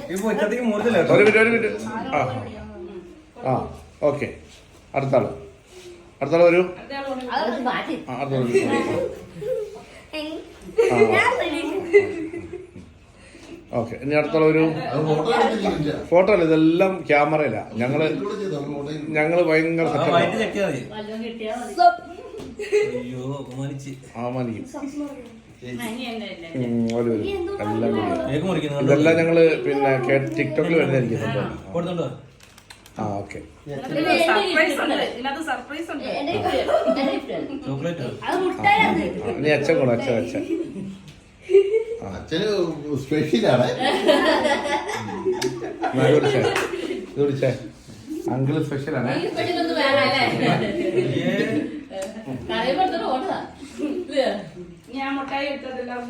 ഒരു മിനിറ്റ്. ആ ഓക്കെ. അടുത്താള് വരൂ. ഓക്കെ, ഇനി അടുത്തുള്ള ഒരു ഫോട്ടോ അല്ല, ഇതെല്ലാം ക്യാമറയില്ല. ഞങ്ങള് ഭയങ്കര ഇതെല്ലാം ഞങ്ങള് പിന്നെ ടിക്ടോക്കിൽ വരുന്നതായിരിക്കും. ആ ഓക്കെ. ഇനി അച്ഛൻ കൂടെ അച്ഛൻ അച്ഛന് സ്പെഷ്യലാണ്. അങ്കിള് സ്പെഷ്യലാണ്. ഞാൻ മുട്ടായി ഇട്ടതെല്ലാം